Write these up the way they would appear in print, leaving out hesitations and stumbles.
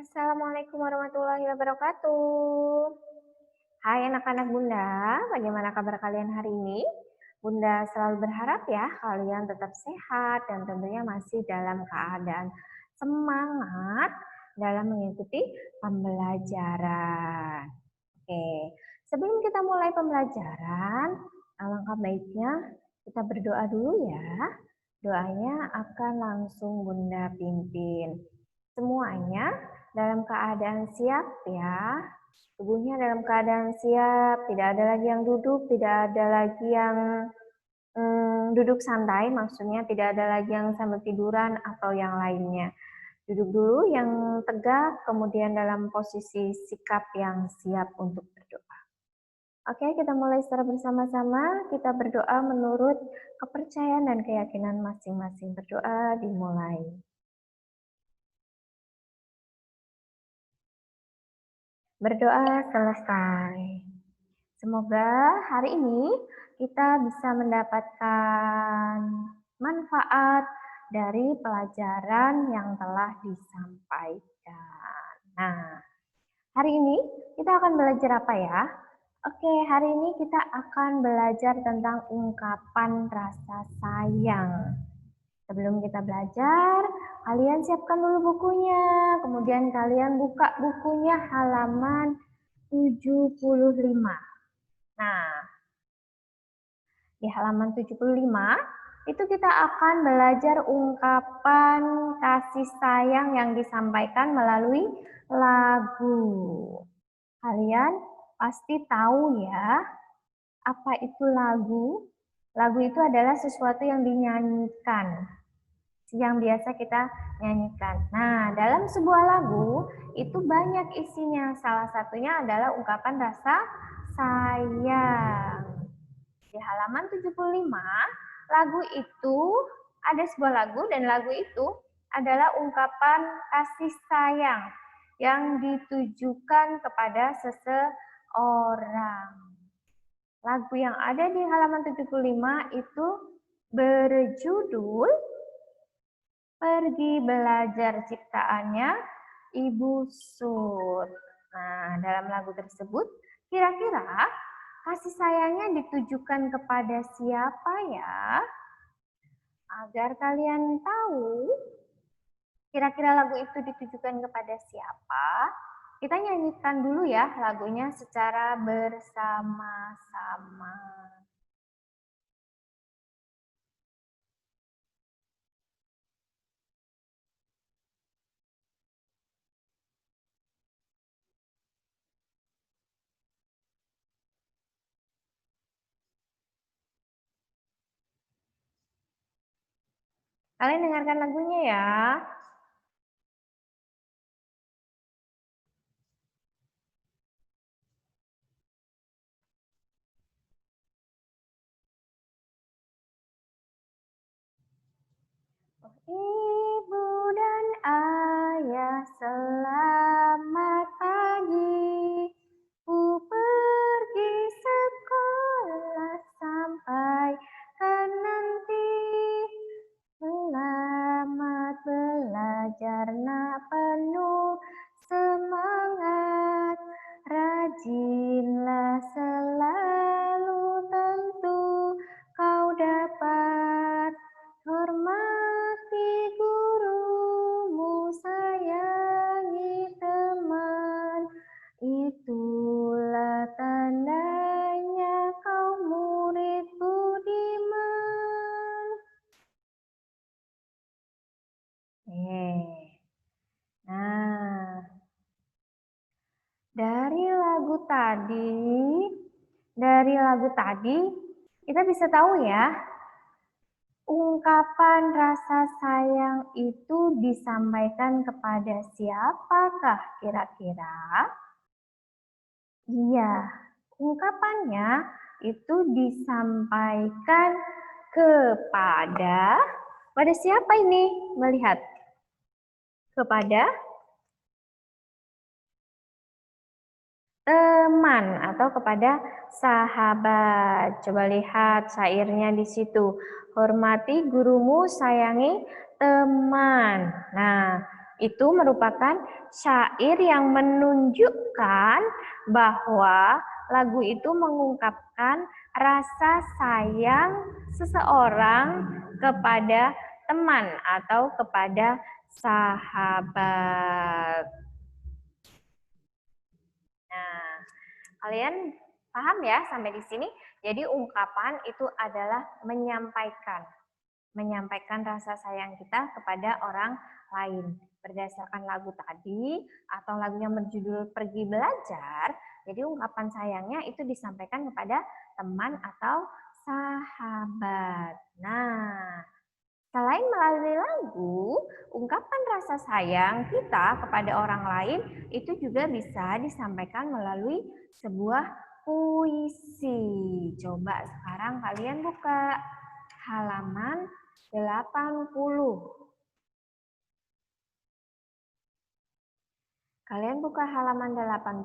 Assalamualaikum warahmatullahi wabarakatuh. Hai anak-anak Bunda, bagaimana kabar kalian hari ini? Bunda selalu berharap ya kalian tetap sehat dan tentunya masih dalam keadaan semangat dalam mengikuti pembelajaran. Oke, sebelum kita mulai pembelajaran, alangkah baiknya kita berdoa dulu ya. Doanya akan langsung Bunda pimpin. Semuanya dalam keadaan siap ya. Tubuhnya dalam keadaan siap, tidak ada lagi yang duduk, tidak ada lagi yang duduk santai, maksudnya tidak ada lagi yang sambil tiduran atau yang lainnya. Duduk dulu yang tegak, kemudian dalam posisi sikap yang siap untuk berdoa. Oke, kita mulai secara bersama-sama. Kita berdoa menurut kepercayaan dan keyakinan masing-masing. Berdoa dimulai. Berdoa selesai. Semoga hari ini kita bisa mendapatkan manfaat dari pelajaran yang telah disampaikan. Nah, hari ini kita akan belajar apa ya? Oke, hari ini kita akan belajar tentang ungkapan rasa sayang. Sebelum kita belajar, kalian siapkan dulu bukunya. Kemudian kalian buka bukunya halaman 75. Nah, di halaman 75 itu kita akan belajar ungkapan kasih sayang yang disampaikan melalui lagu. Kalian pasti tahu ya, apa itu lagu? Lagu itu adalah sesuatu yang dinyanyikan, yang biasa kita nyanyikan. Nah, dalam sebuah lagu itu banyak isinya. Salah satunya adalah ungkapan rasa sayang. Di halaman 75, lagu itu ada sebuah lagu dan lagu itu adalah ungkapan kasih sayang yang ditujukan kepada seseorang. Lagu yang ada di halaman 75 itu berjudul Pergi Belajar ciptaannya Ibu Sud. Nah, dalam lagu tersebut kira-kira kasih sayangnya ditujukan kepada siapa ya? Agar kalian tahu kira-kira lagu itu ditujukan kepada siapa, kita nyanyikan dulu ya lagunya secara bersama-sama. Kalian dengarkan lagunya ya. Ibu dan ayah selamat pagi. Ku pergi sekolah sampai kan nanti. Selamat belajar nak penuh semangat. Rajinlah selalu tentu kau dapat. Hormati gurumu, sayangi teman. Itulah tandanya kau murid budiman. Nah, dari lagu tadi kita bisa tahu ya, ungkapan rasa sayang itu disampaikan kepada siapakah kira-kira? Iya, ungkapannya itu disampaikan kepada siapa ini? Melihat kepada teman atau kepada sahabat. Coba lihat syairnya di situ. Hormati gurumu, sayangi teman. Nah, itu merupakan syair yang menunjukkan bahwa lagu itu mengungkapkan rasa sayang seseorang kepada teman atau kepada sahabat. Nah, kalian paham ya sampai di sini? Jadi ungkapan itu adalah menyampaikan rasa sayang kita kepada orang lain. Berdasarkan lagu tadi atau lagu yang berjudul Pergi Belajar, jadi ungkapan sayangnya itu disampaikan kepada teman atau sahabat. Nah, selain melalui lagu, ungkapan rasa sayang kita kepada orang lain itu juga bisa disampaikan melalui sebuah puisi. Coba sekarang kalian buka halaman 80. Kalian buka halaman 80.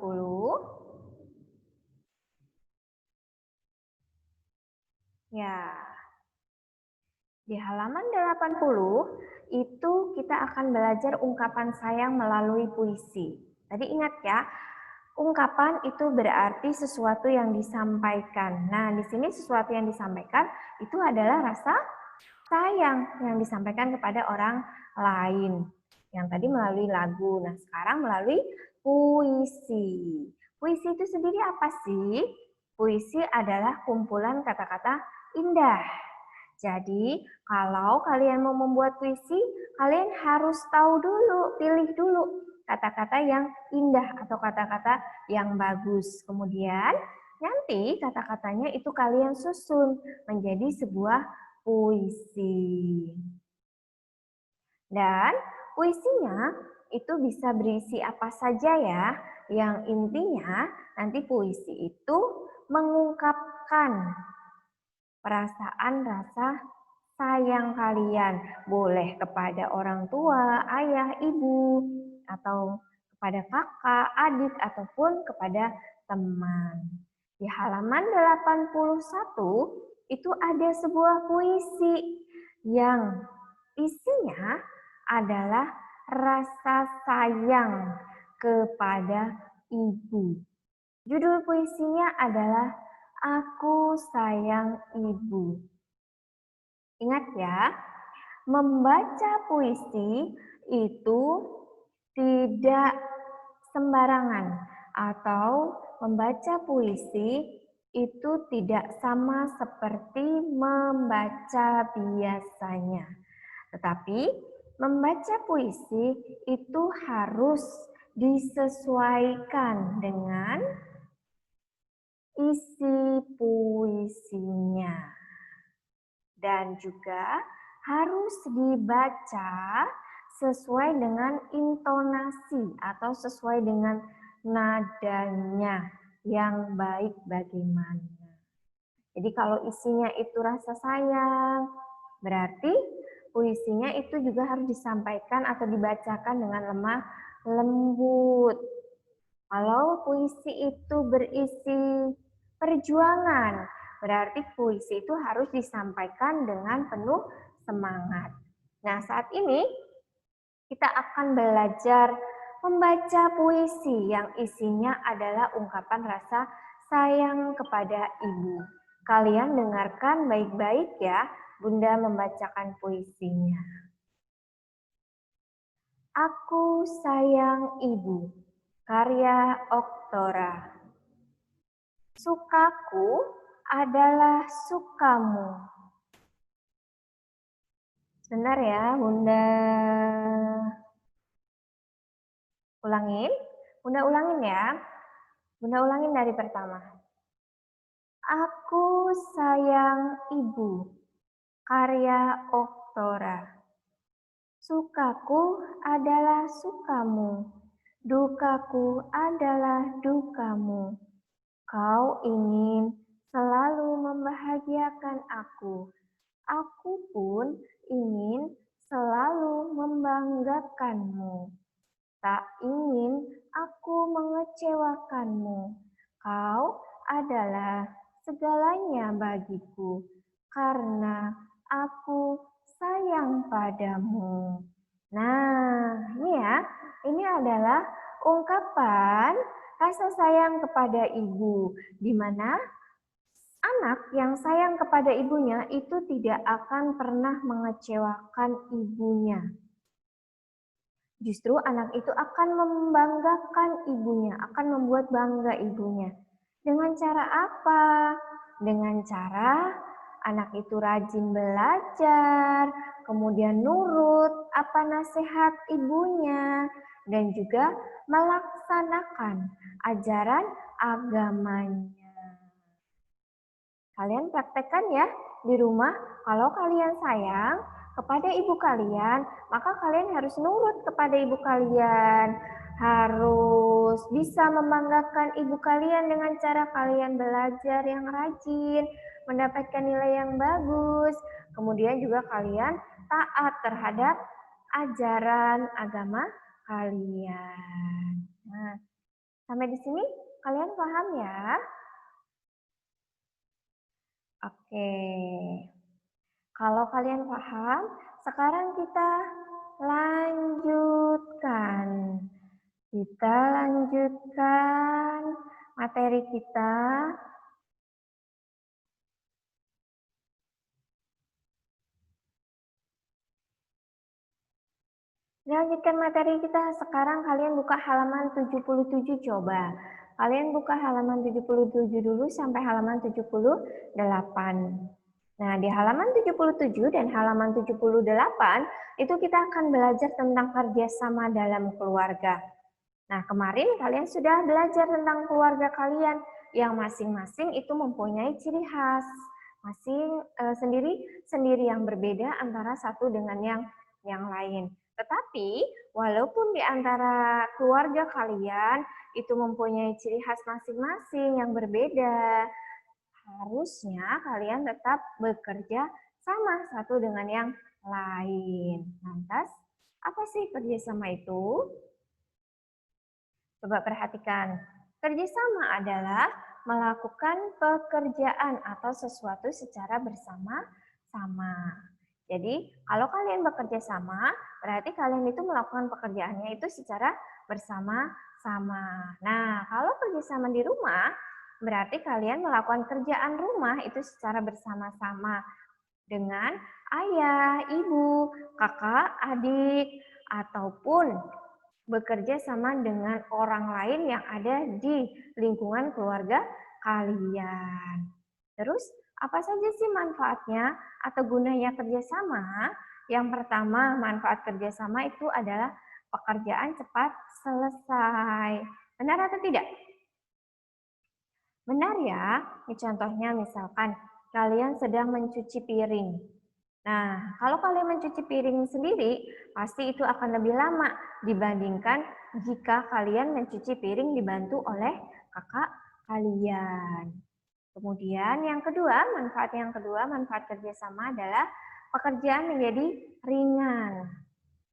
Ya. Di halaman 80 itu kita akan belajar ungkapan sayang melalui puisi. Tadi ingat ya, ungkapan itu berarti sesuatu yang disampaikan. Nah, di sini sesuatu yang disampaikan itu adalah rasa sayang yang disampaikan kepada orang lain. Yang tadi melalui lagu, nah sekarang melalui puisi. Puisi itu sendiri apa sih? Puisi adalah kumpulan kata-kata indah. Jadi, kalau kalian mau membuat puisi, kalian harus tahu dulu, pilih dulu kata-kata yang indah atau kata-kata yang bagus. Kemudian, nanti kata-katanya itu kalian susun menjadi sebuah puisi. Dan puisinya itu bisa berisi apa saja ya. Yang intinya nanti puisi itu mengungkapkan perasaan rasa sayang kalian. Boleh kepada orang tua, ayah, ibu, atau kepada kakak, adik, ataupun kepada teman. Di halaman 81 itu ada sebuah puisi yang isinya adalah rasa sayang kepada ibu. Judul puisinya adalah Aku Sayang Ibu. Ingat ya, membaca puisi itu tidak sembarangan atau membaca puisi itu tidak sama seperti membaca biasanya. Tetapi membaca puisi itu harus disesuaikan dengan isi puisinya. Dan juga harus dibaca sesuai dengan intonasi atau sesuai dengan nadanya yang baik bagaimana. Jadi kalau isinya itu rasa sayang, berarti puisinya itu juga harus disampaikan atau dibacakan dengan lemah lembut. Kalau puisi itu berisi perjuangan, berarti puisi itu harus disampaikan dengan penuh semangat. Nah, saat ini kita akan belajar membaca puisi yang isinya adalah ungkapan rasa sayang kepada ibu. Kalian dengarkan baik-baik ya, Bunda membacakan puisinya. Aku sayang ibu, karya Oktora. Sukaku adalah sukamu. Sebentar ya, Bunda ulangin. Bunda ulangin ya. Bunda ulangin dari pertama. Aku sayang ibu, karya Oktora. Sukaku adalah sukamu, dukaku adalah dukamu. Kau ingin selalu membahagiakan aku. Aku pun ingin selalu membanggakanmu. Tak ingin aku mengecewakanmu. Kau adalah segalanya bagiku, karena aku sayang padamu. Nah, ini ya, adalah ungkapan rasa sayang kepada ibu, di mana anak yang sayang kepada ibunya itu tidak akan pernah mengecewakan ibunya. Justru anak itu akan membanggakan ibunya, akan membuat bangga ibunya. Dengan cara apa? Dengan cara anak itu rajin belajar, kemudian nurut apa nasihat ibunya, dan juga melaksanakan ajaran agamanya. Kalian praktekkan ya di rumah. Kalau kalian sayang kepada ibu kalian, maka kalian harus nurut kepada ibu kalian. Harus bisa membanggakan ibu kalian dengan cara kalian belajar yang rajin, mendapatkan nilai yang bagus. Kemudian juga kalian taat terhadap ajaran agama kalian. Nah, sampai di sini kalian paham ya? Oke, kalau kalian paham, sekarang kita lanjutkan. Kita lanjutkan materi kita. Lanjutkan materi kita. Sekarang kalian buka halaman 77 coba. Kalian buka halaman 77 dulu sampai halaman 78. Nah, di halaman 77 dan halaman 78 itu kita akan belajar tentang kerjasama dalam keluarga. Nah, kemarin kalian sudah belajar tentang keluarga kalian yang masing-masing itu mempunyai ciri khas. Sendiri yang berbeda antara satu dengan yang lain. Tetapi, walaupun di antara keluarga kalian itu mempunyai ciri khas masing-masing yang berbeda, harusnya kalian tetap bekerja sama satu dengan yang lain. Lantas, apa sih kerjasama itu? Coba perhatikan. Kerjasama adalah melakukan pekerjaan atau sesuatu secara bersama-sama. Jadi, kalau kalian bekerja sama, berarti kalian itu melakukan pekerjaannya itu secara bersama-sama. Nah, kalau kerjasama di rumah, berarti kalian melakukan kerjaan rumah itu secara bersama-sama dengan ayah, ibu, kakak, adik, ataupun bekerja sama dengan orang lain yang ada di lingkungan keluarga kalian. Terus, apa saja sih manfaatnya atau gunanya kerjasama? Yang pertama, manfaat kerjasama itu adalah pekerjaan cepat selesai. Benar atau tidak? Benar ya. Ini contohnya misalkan kalian sedang mencuci piring. Nah, kalau kalian mencuci piring sendiri, pasti itu akan lebih lama dibandingkan jika kalian mencuci piring dibantu oleh kakak kalian. Kemudian yang kedua, manfaat kerjasama adalah pekerjaan menjadi ringan.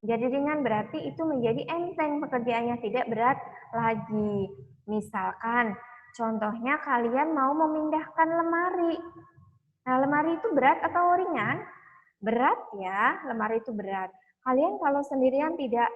Jadi ringan berarti itu menjadi enteng pekerjaannya, tidak berat lagi. Misalkan, contohnya kalian mau memindahkan lemari. Nah, lemari itu berat atau ringan? Berat ya, lemari itu berat. Kalian kalau sendirian tidak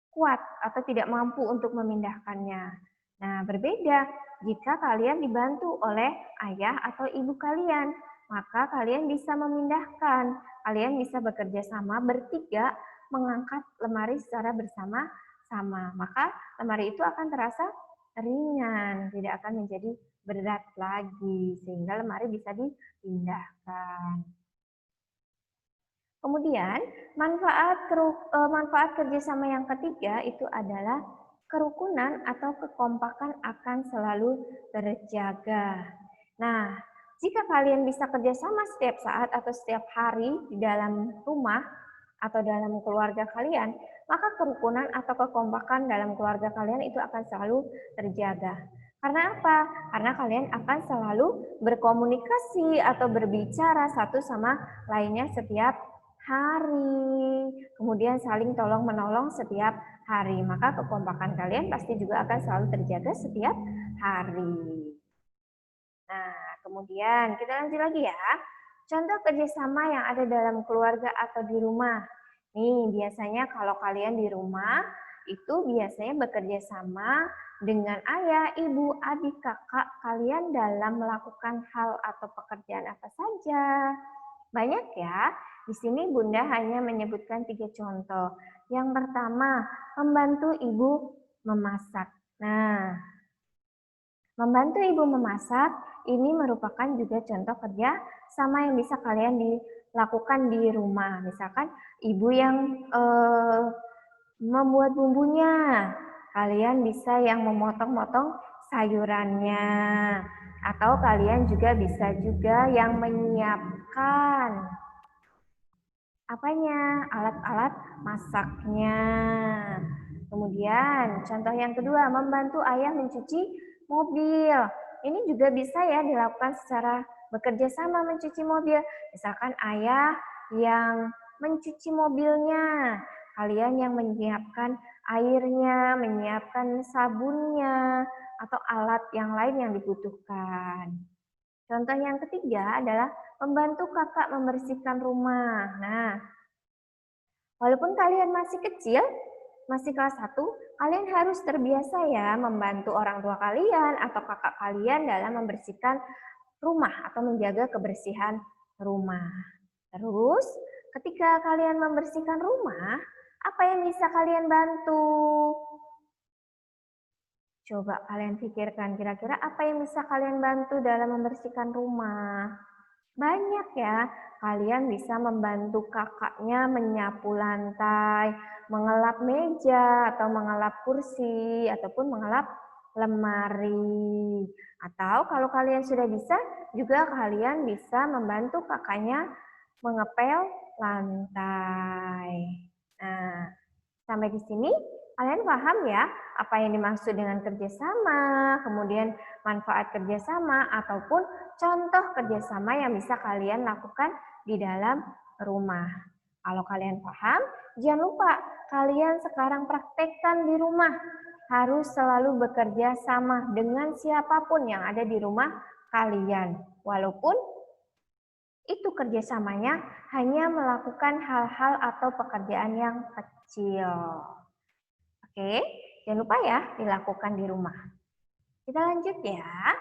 kuat atau tidak mampu untuk memindahkannya. Nah, berbeda jika kalian dibantu oleh ayah atau ibu kalian, maka kalian bisa memindahkan. Kalian bisa bekerja sama bertiga mengangkat lemari secara bersama-sama. Maka lemari itu akan terasa ringan, tidak akan menjadi berat lagi, sehingga lemari bisa dipindahkan. Kemudian, manfaat kerjasama yang ketiga itu adalah kerukunan atau kekompakan akan selalu terjaga. Nah, jika kalian bisa kerjasama setiap saat atau setiap hari di dalam rumah atau dalam keluarga kalian, maka kerukunan atau kekompakan dalam keluarga kalian itu akan selalu terjaga. Karena apa? Karena kalian akan selalu berkomunikasi atau berbicara satu sama lainnya setiap hari, kemudian saling tolong-menolong setiap hari. Maka kekompakan kalian pasti juga akan selalu terjaga setiap hari. Nah, kemudian kita lanjut lagi ya. Contoh kerjasama yang ada dalam keluarga atau di rumah. Nih, biasanya kalau kalian di rumah, itu biasanya bekerja sama dengan ayah, ibu, adik, kakak kalian dalam melakukan hal atau pekerjaan apa saja. Banyak ya. Di sini Bunda hanya menyebutkan 3 contoh. Yang pertama, membantu ibu memasak. Nah, membantu ibu memasak ini merupakan juga contoh kerja sama yang bisa kalian dilakukan di rumah. Misalkan ibu yang membuat bumbunya, kalian bisa yang memotong-motong sayurannya, atau kalian juga bisa juga yang menyiapkan apanya? Alat-alat masaknya. Kemudian contoh yang kedua, membantu ayah mencuci mobil. Ini juga bisa ya dilakukan secara bekerja sama mencuci mobil. Misalkan ayah yang mencuci mobilnya, kalian yang menyiapkan airnya, menyiapkan sabunnya, atau alat yang lain yang dibutuhkan. Contoh yang ketiga adalah membantu kakak membersihkan rumah. Nah, walaupun kalian masih kecil, masih kelas 1, kalian harus terbiasa ya membantu orang tua kalian atau kakak kalian dalam membersihkan rumah atau menjaga kebersihan rumah. Terus, ketika kalian membersihkan rumah, apa yang bisa kalian bantu? Coba kalian pikirkan kira-kira apa yang bisa kalian bantu dalam membersihkan rumah. Banyak ya, kalian bisa membantu kakaknya menyapu lantai, mengelap meja, atau mengelap kursi, ataupun mengelap lemari. Atau kalau kalian sudah bisa, juga kalian bisa membantu kakaknya mengepel lantai. Nah, sampai di sini kalian paham ya apa yang dimaksud dengan kerjasama, kemudian manfaat kerjasama, ataupun contoh kerjasama yang bisa kalian lakukan di dalam rumah. Kalau kalian paham, jangan lupa kalian sekarang praktekkan di rumah. Harus selalu bekerja sama dengan siapapun yang ada di rumah kalian. Walaupun itu kerjasamanya hanya melakukan hal-hal atau pekerjaan yang kecil. Oke, jangan lupa ya dilakukan di rumah. Kita lanjut ya.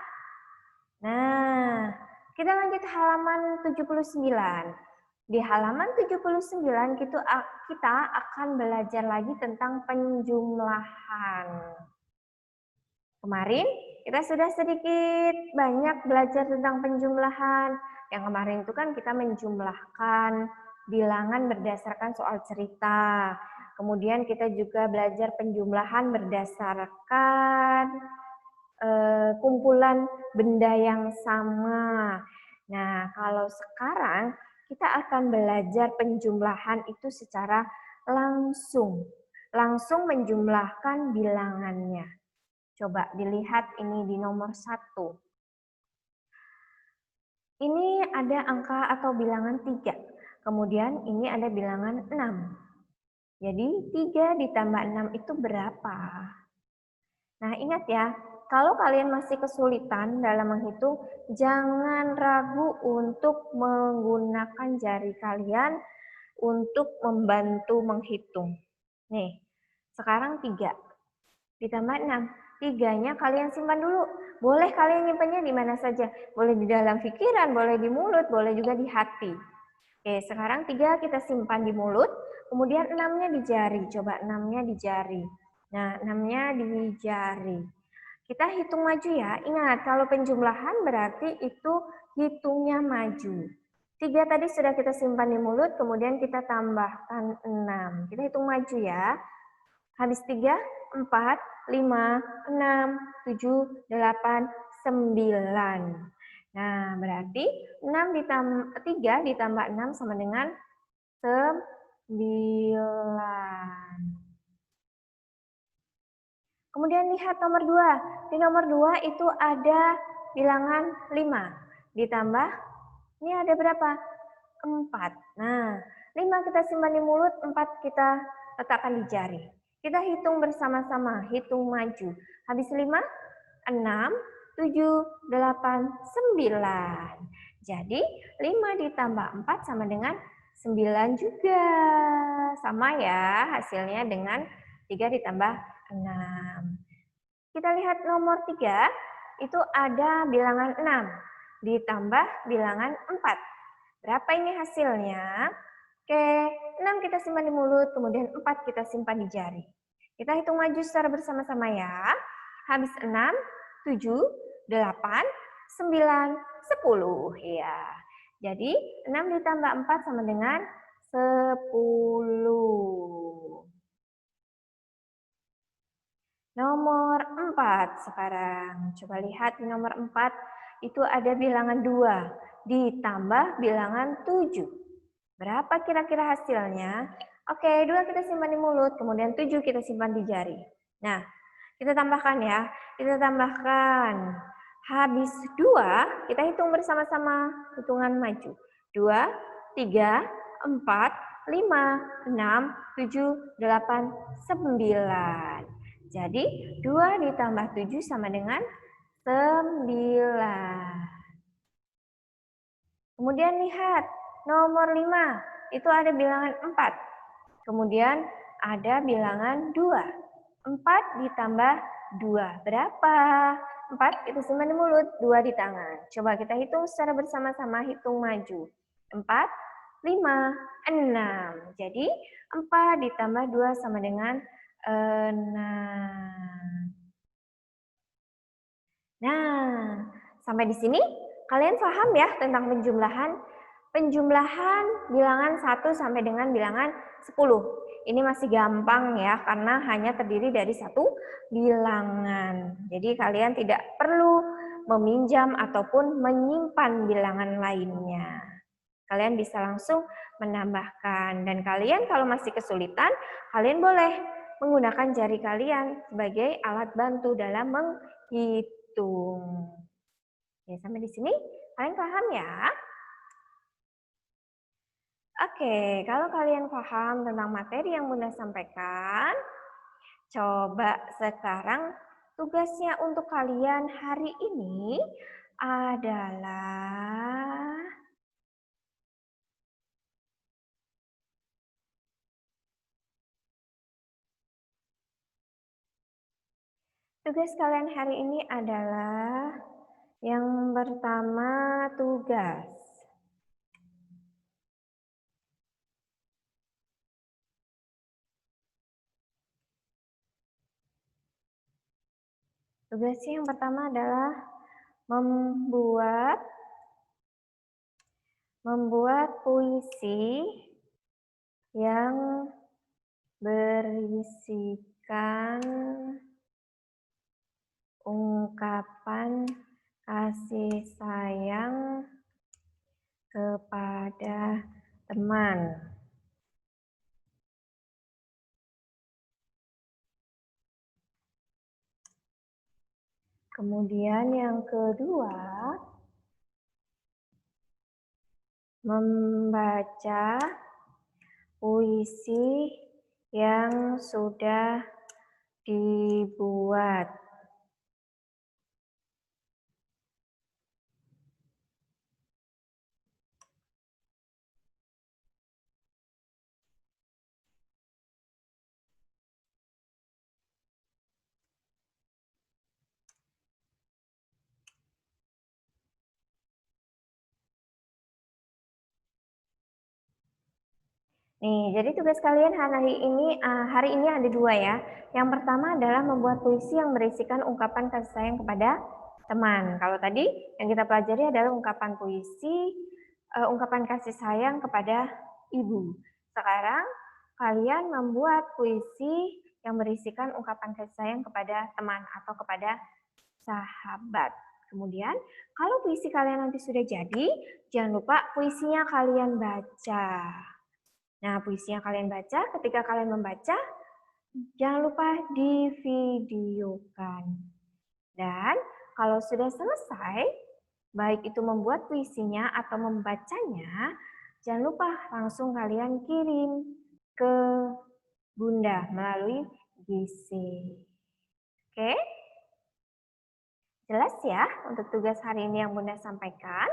Nah, kita lanjut halaman 79. Di halaman 79 kita akan belajar lagi tentang penjumlahan. Kemarin kita sudah sedikit banyak belajar tentang penjumlahan. Yang kemarin itu kan kita menjumlahkan bilangan berdasarkan soal cerita. Kemudian kita juga belajar penjumlahan berdasarkan kumpulan benda yang sama. Nah, kalau sekarang kita akan belajar penjumlahan itu secara langsung. Langsung menjumlahkan bilangannya. Coba dilihat ini di nomor 1. Ini ada angka atau bilangan 3. Kemudian ini ada bilangan 6. Jadi 3 ditambah 6 itu berapa? Nah, ingat ya, kalau kalian masih kesulitan dalam menghitung, jangan ragu untuk menggunakan jari kalian untuk membantu menghitung. Nih, sekarang 3 ditambah 6. 3-nya kalian simpan dulu. Boleh kalian nyimpannya di mana saja. Boleh di dalam pikiran, boleh di mulut, boleh juga di hati. Oke, sekarang 3 kita simpan di mulut, kemudian 6-nya di jari. Coba 6-nya di jari. Nah, 6-nya di jari. Kita hitung maju ya. Ingat, kalau penjumlahan berarti itu hitungnya maju. 3 tadi sudah kita simpan di mulut, kemudian kita tambahkan 6. Kita hitung maju ya. Habis 3, 4, 5, 6, 7, 8, 9. Nah, berarti 3 ditambah 6 sama dengan 9. Kemudian lihat nomor 2. Di nomor 2 itu ada bilangan 5. Ditambah, ini ada berapa? 4. Nah, 5 kita simpan di mulut, 4 kita letakkan di jari. Kita hitung bersama-sama, hitung maju. Habis 5, 6, 7, 8, 9. Jadi 5 ditambah 4 sama dengan 9 juga. Sama ya hasilnya dengan 3 ditambah 6. Kita lihat nomor 3, itu ada bilangan 6 ditambah bilangan 4. Berapa ini hasilnya? Oke, 6 kita simpan di mulut, kemudian 4 kita simpan di jari. Kita hitung maju secara bersama-sama ya. Habis 6, 7, 8, 9, 10. Ya. Jadi 6 ditambah 4 sama dengan 10. Nomor 4 sekarang. Coba lihat di nomor 4 itu ada bilangan 2 ditambah bilangan 7. Berapa kira-kira hasilnya? Oke, 2 kita simpan di mulut, kemudian 7 kita simpan di jari. Nah, kita tambahkan ya. Kita tambahkan. Habis 2, kita hitung bersama-sama. Hitungan maju. 2, 3, 4, 5, 6, 7, 8, 9. Jadi 2 ditambah 7 sama dengan 9. Kemudian lihat nomor 5, itu ada bilangan 4. Kemudian ada bilangan 2. 4 ditambah 2. Berapa? 4 itu simpan di mulut, 2 di tangan. Coba kita hitung secara bersama-sama, hitung maju. 4, 5, 6. Jadi 4 ditambah 2 sama dengan 6. Nah, sampai di sini kalian paham ya tentang penjumlahan? Penjumlahan bilangan 1 sampai dengan bilangan 10. Ini masih gampang ya, karena hanya terdiri dari satu bilangan. Jadi kalian tidak perlu meminjam ataupun menyimpan bilangan lainnya. Kalian bisa langsung menambahkan. Dan kalian kalau masih kesulitan, kalian boleh menggunakan jari kalian sebagai alat bantu dalam menghitung. Ya, sampai di sini kalian paham ya? Oke, kalau kalian paham tentang materi yang Bunda sampaikan, coba sekarang tugasnya untuk kalian hari ini adalah yang pertama tugas. Tugasnya yang pertama adalah membuat puisi yang berisikan ungkapan kasih sayang kepada teman. Kemudian yang kedua, membaca puisi yang sudah dibuat. Nih, jadi tugas kalian hari ini ada 2 ya. Yang pertama adalah membuat puisi yang berisikan ungkapan kasih sayang kepada teman. Kalau tadi yang kita pelajari adalah ungkapan puisi, ungkapan kasih sayang kepada ibu. Sekarang kalian membuat puisi yang berisikan ungkapan kasih sayang kepada teman atau kepada sahabat. Kemudian, kalau puisi kalian nanti sudah jadi, jangan lupa puisinya kalian baca. Nah, puisi yang kalian baca, ketika kalian membaca, jangan lupa divideokan. Dan kalau sudah selesai, baik itu membuat puisinya atau membacanya, jangan lupa langsung kalian kirim ke Bunda melalui GC. Oke? Jelas ya untuk tugas hari ini yang Bunda sampaikan?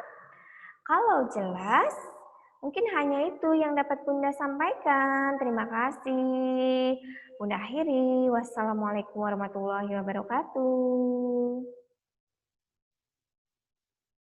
Kalau jelas, Mungkin hanya itu yang dapat Bunda sampaikan. Terima kasih. Bunda akhiri. Wassalamualaikum warahmatullahi wabarakatuh.